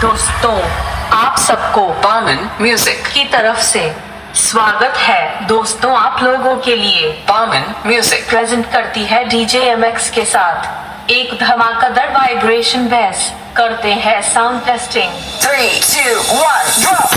दोस्तों, आप सबको by-Man म्यूजिक की तरफ से स्वागत है। दोस्तों, आप लोगों के लिए by-Man म्यूजिक प्रेजेंट करती है डीजे MX के साथ एक धमाकेदार वाइब्रेशन बेस। करते हैं sound testing. 3, 2, 1 drop।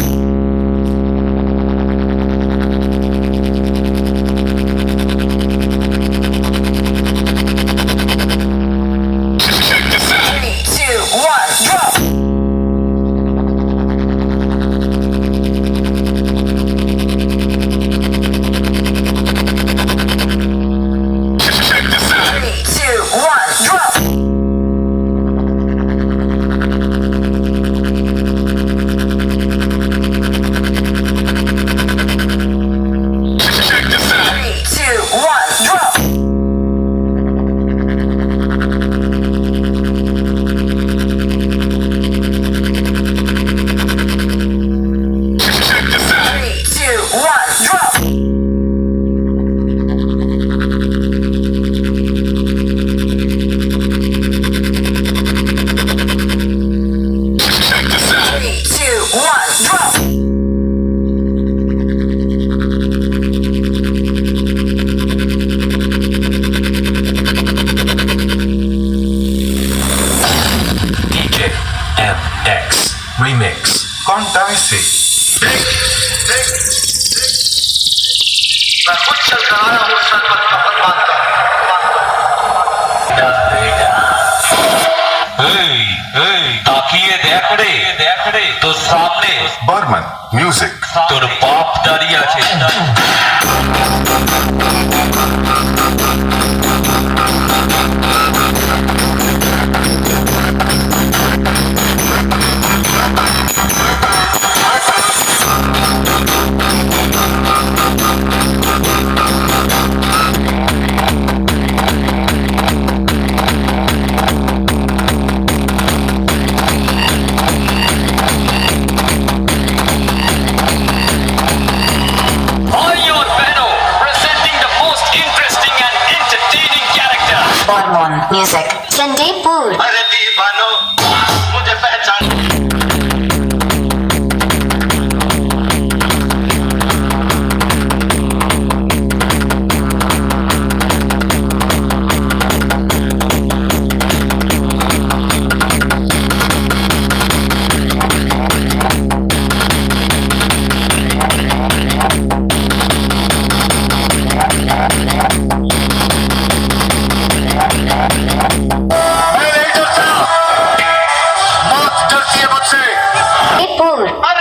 Remix Contai से मैं खुद चल कर आया हूँ सरपत का पद मानकर। ताकिए देख रे तो सामने by-Man म्यूजिक তোর বাপ দাঁড়িয়ে আছে। by-Man music Chandipur। अरे दीवानो मुझे पहचान। Chandipur। अरे